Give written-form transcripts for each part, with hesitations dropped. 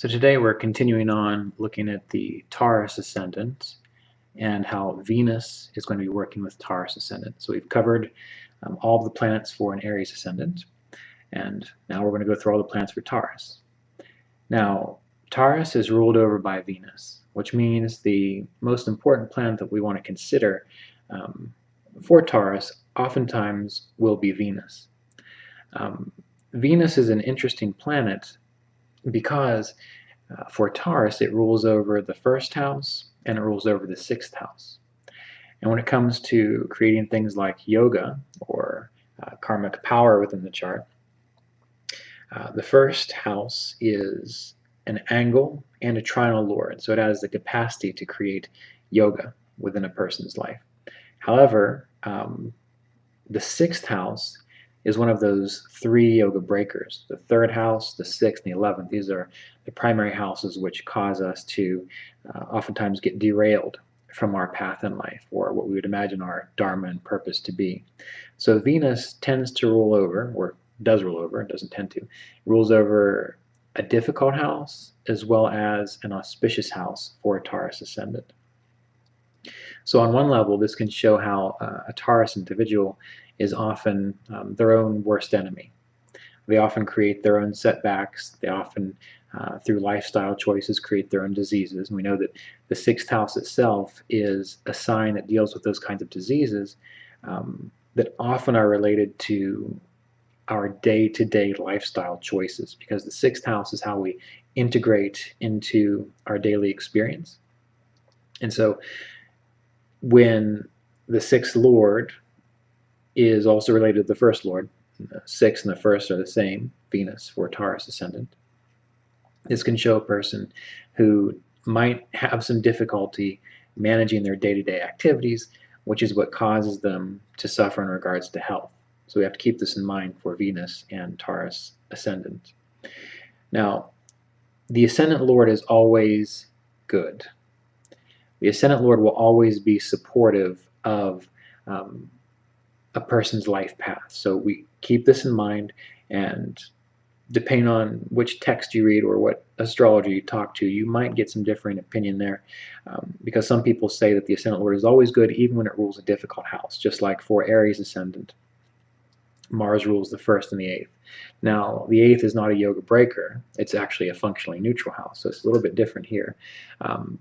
So today we're continuing on looking at the Taurus Ascendant and how Venus is going to be working with Taurus Ascendant. So we've covered all of the planets for an Aries Ascendant, and now we're going to go through all the planets for Taurus. Now, Taurus is ruled over by Venus, which means the most important planet that we want to consider for Taurus oftentimes will be Venus. Venus is an interesting planet because for Taurus, it rules over the first house and it rules over the sixth house. And when it comes to creating things like yoga or karmic power within the chart, the first house is an angle and a trinal lord. So it has the capacity to create yoga within a person's life. However, the sixth house is one of those three yoga breakers. The third house, the sixth, and the 11th. These are the primary houses which cause us to oftentimes get derailed from our path in life, or what we would imagine our dharma and purpose to be. So Venus tends to rule over, or does rule over, it doesn't tend to, rules over a difficult house as well as an auspicious house for a Taurus ascendant. So on one level, this can show how a Taurus individual is often their own worst enemy. They often create their own setbacks. They often, through lifestyle choices, create their own diseases. And we know that the sixth house itself is a sign that deals with those kinds of diseases that often are related to our day-to-day lifestyle choices, because the sixth house is how we integrate into our daily experience. And so when the sixth lord is also related to the first lord, the sixth and the first are the same, Venus for Taurus ascendant, this can show a person who might have some difficulty managing their day-to-day activities, which is what causes them to suffer in regards to health. So we have to keep this in mind for Venus and Taurus ascendant. Now, the ascendant lord is always good. The ascendant lord will always be supportive of a person's life path. So we keep this in mind, and depending on which text you read or what astrologer you talk to, you might get some differing opinion there, because some people say that the ascendant lord is always good even when it rules a difficult house, just like for Aries ascendant, Mars rules the first and the eighth. Now, the eighth is not a yoga breaker. It's actually a functionally neutral house, so it's a little bit different here.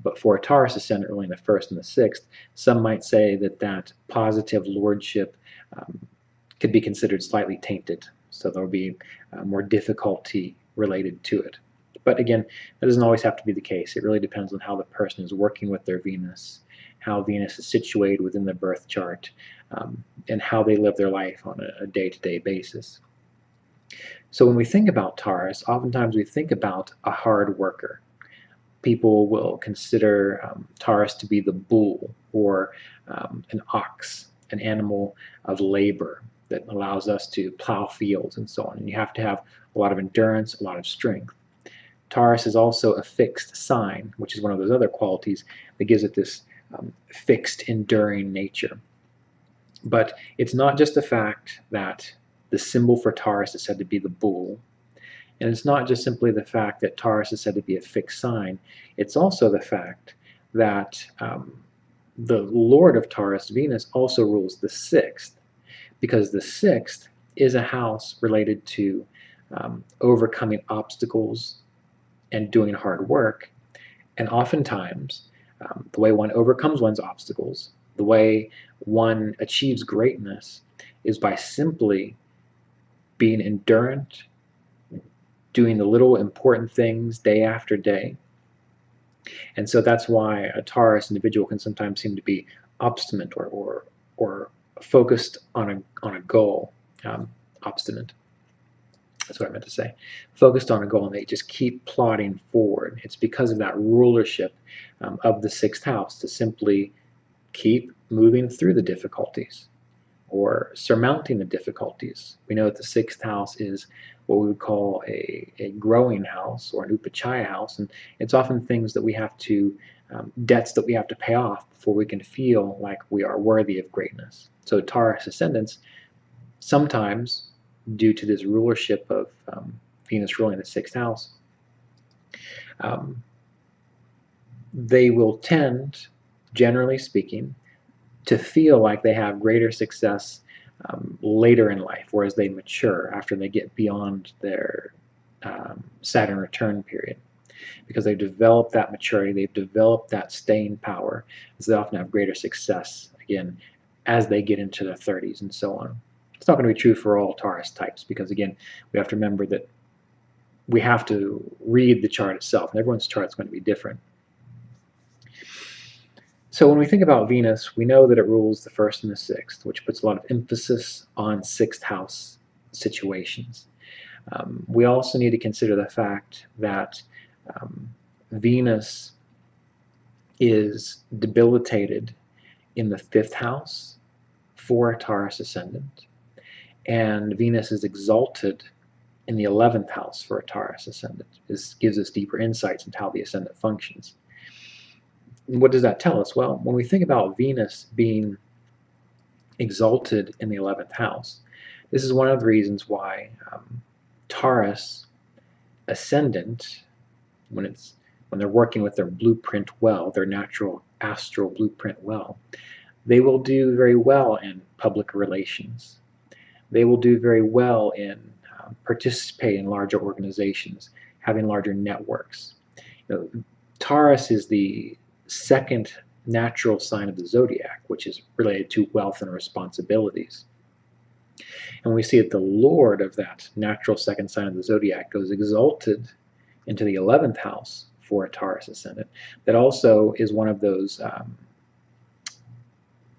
But for a Taurus ascendant ruling the first and the sixth, some might say that that positive lordship could be considered slightly tainted. So there will be more difficulty related to it. But again, that doesn't always have to be the case. It really depends on how the person is working with their Venus, how Venus is situated within the birth chart, and how they live their life on a day-to-day basis. So when we think about Taurus, oftentimes we think about a hard worker. People will consider Taurus to be the bull or an ox, an animal of labor that allows us to plow fields and so on. And you have to have a lot of endurance, a lot of strength. Taurus is also a fixed sign, which is one of those other qualities that gives it this fixed, enduring nature. But it's not just the fact that the symbol for Taurus is said to be the bull, and it's not just simply the fact that Taurus is said to be a fixed sign. It's also the fact that the Lord of Taurus, Venus, also rules the sixth, because the sixth is a house related to overcoming obstacles and doing hard work. And oftentimes, the way one overcomes one's obstacles, the way one achieves greatness, is by simply being endurant, doing the little important things day after day. And so that's why a Taurus individual can sometimes seem to be obstinate or focused on a goal. Obstinate. That's what I meant to say. Focused on a goal, and they just keep plodding forward. It's because of that rulership of the sixth house to simply keep moving through the difficulties or surmounting the difficulties. We know that the sixth house is what we would call a growing house or an upachaya house, and it's often things that we have to, debts that we have to pay off before we can feel like we are worthy of greatness. So Taurus ascendants, sometimes due to this rulership of Venus ruling the sixth house, They will tend, generally speaking, to feel like they have greater success later in life, whereas they mature after they get beyond their Saturn return period, because they've developed that maturity, they've developed that staying power, so they often have greater success again as they get into their 30s and so on. It's not going to be true for all Taurus types, because again, we have to remember that we have to read the chart itself, and everyone's chart is going to be different. So when we think about Venus, we know that it rules the 1st and the 6th, which puts a lot of emphasis on 6th house situations. We also need to consider the fact that Venus is debilitated in the 5th house for a Taurus ascendant, and Venus is exalted in the 11th house for a Taurus ascendant. This gives us deeper insights into how the ascendant functions. What does that tell us? Well, when we think about Venus being exalted in the 11th house, this is one of the reasons why Taurus ascendant, when they're working with their blueprint well, their natural astral blueprint well, they will do very well in public relations. They will do very well in participating in larger organizations, having larger networks. Taurus is the 2nd natural sign of the zodiac, which is related to wealth and responsibilities. And we see that the Lord of that natural 2nd sign of the zodiac goes exalted into the 11th house for a Taurus ascendant. That also is one of those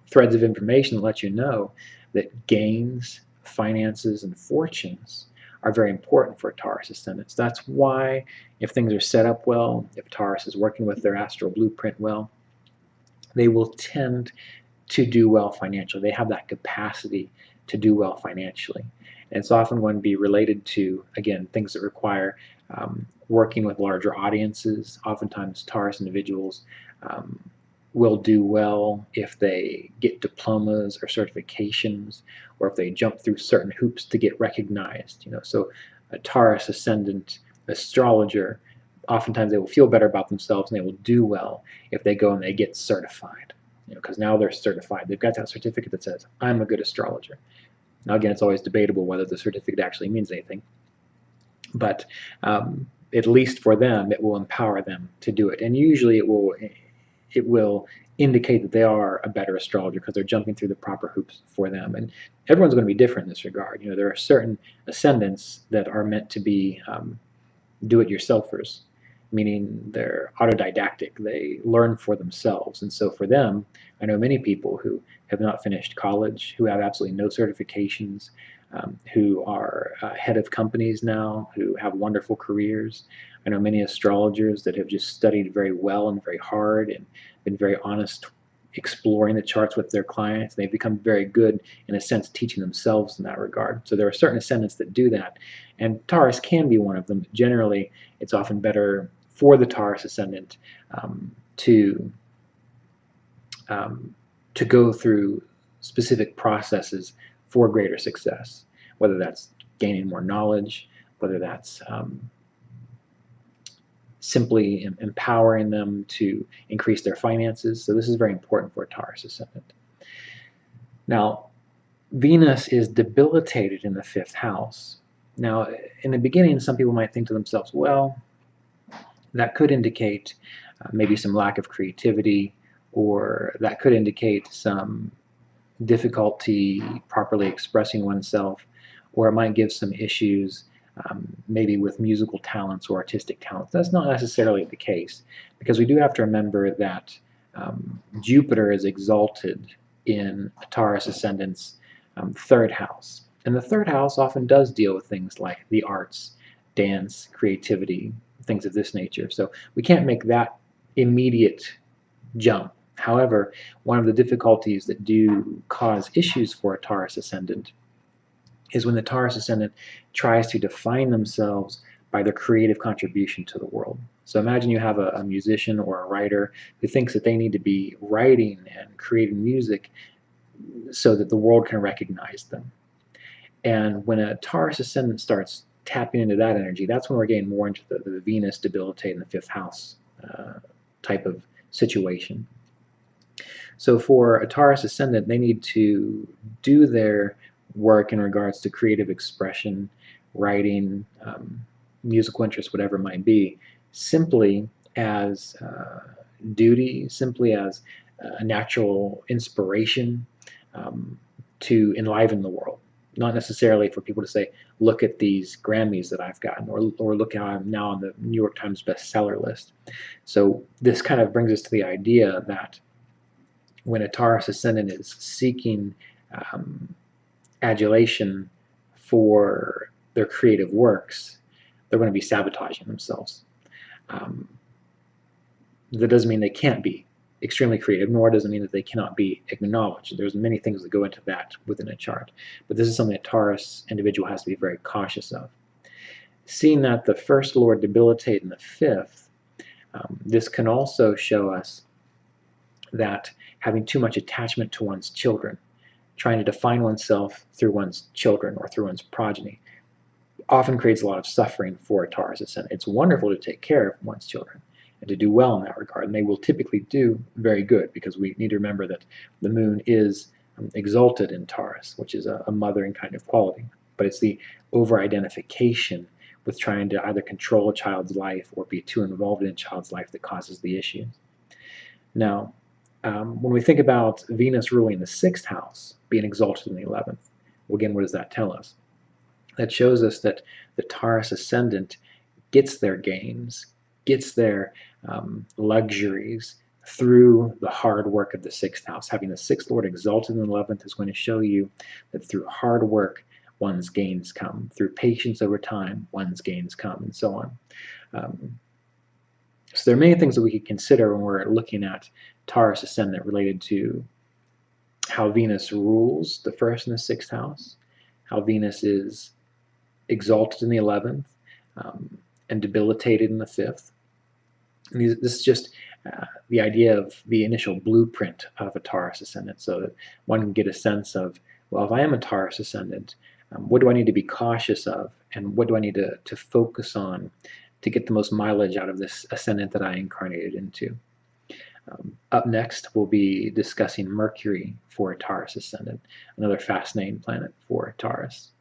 threads of information that let you know that gains, finances, and fortunes are very important for Taurus ascendants. That's why if things are set up well, if Taurus is working with their astral blueprint well, they will tend to do well financially. They have that capacity to do well financially. And it's often going to be related to, again, things that require working with larger audiences. Oftentimes Taurus individuals will do well if they get diplomas or certifications, or if they jump through certain hoops to get recognized. So a Taurus ascendant astrologer, oftentimes they will feel better about themselves and they will do well if they go and they get certified, because now they're certified. They've got that certificate that says, I'm a good astrologer. Now again, it's always debatable whether the certificate actually means anything, but at least for them, it will empower them to do it. And usually it will indicate that they are a better astrologer because they're jumping through the proper hoops for them. And everyone's going to be different in this regard. There are certain ascendants that are meant to be do-it-yourselfers, meaning they're autodidactic. They learn for themselves. And so for them, I know many people who have not finished college, who have absolutely no certifications, who are head of companies now, who have wonderful careers. I know many astrologers that have just studied very well and very hard and been very honest exploring the charts with their clients. They've become very good, in a sense, teaching themselves in that regard. So there are certain ascendants that do that, and Taurus can be one of them. Generally, it's often better for the Taurus ascendant to go through specific processes for greater success, whether that's gaining more knowledge, whether that's simply empowering them to increase their finances. So this is very important for a Taurus ascendant. Now, Venus is debilitated in the 5th house. Now, in the beginning, some people might think to themselves, well, that could indicate maybe some lack of creativity, or that could indicate some difficulty properly expressing oneself, or it might give some issues maybe with musical talents or artistic talents. That's not necessarily the case, because we do have to remember that Jupiter is exalted in a Taurus ascendant's 3rd house. And the 3rd house often does deal with things like the arts, dance, creativity, things of this nature. So we can't make that immediate jump. However, one of the difficulties that do cause issues for a Taurus ascendant is when the Taurus ascendant tries to define themselves by their creative contribution to the world. So imagine you have a musician or a writer who thinks that they need to be writing and creating music so that the world can recognize them. And when a Taurus ascendant starts tapping into that energy, that's when we're getting more into the Venus debilitate in the 5th house type of situation. So for a Taurus ascendant, they need to do their work in regards to creative expression, writing, musical interest, whatever it might be, simply as duty, simply as a natural inspiration to enliven the world. Not necessarily for people to say, look at these Grammys that I've gotten, or look how I'm now on the New York Times bestseller list. So this kind of brings us to the idea that when a Taurus ascendant is seeking adulation for their creative works, they're going to be sabotaging themselves. That doesn't mean they can't be extremely creative, nor does it mean that they cannot be acknowledged. There's many things that go into that within a chart, but this is something that Taurus individual has to be very cautious of. Seeing that the first lord debilitate in the 5th, this can also show us that having too much attachment to one's children, trying to define oneself through one's children or through one's progeny, often creates a lot of suffering for a Taurus ascendant. It's wonderful to take care of one's children and to do well in that regard, and they will typically do very good, because we need to remember that the moon is exalted in Taurus, which is a mothering kind of quality. But it's the over-identification with trying to either control a child's life or be too involved in a child's life that causes the issues. Now, when we think about Venus ruling the 6th house, being exalted in the 11th, well, again, what does that tell us? That shows us that the Taurus ascendant gets their gains, gets their luxuries through the hard work of the 6th house. Having the 6th lord exalted in the 11th is going to show you that through hard work, one's gains come. Through patience over time, one's gains come, and so on. So there are many things that we could consider when we're looking at Taurus ascendant related to how Venus rules the 1st and the 6th house, how Venus is exalted in the 11th and debilitated in the 5th. And this is just the idea of the initial blueprint of a Taurus ascendant, so that one can get a sense of, well, if I am a Taurus ascendant, what do I need to be cautious of, and what do I need to focus on to get the most mileage out of this ascendant that I incarnated into? Up next, we'll be discussing Mercury for a Taurus ascendant, another fascinating planet for Taurus.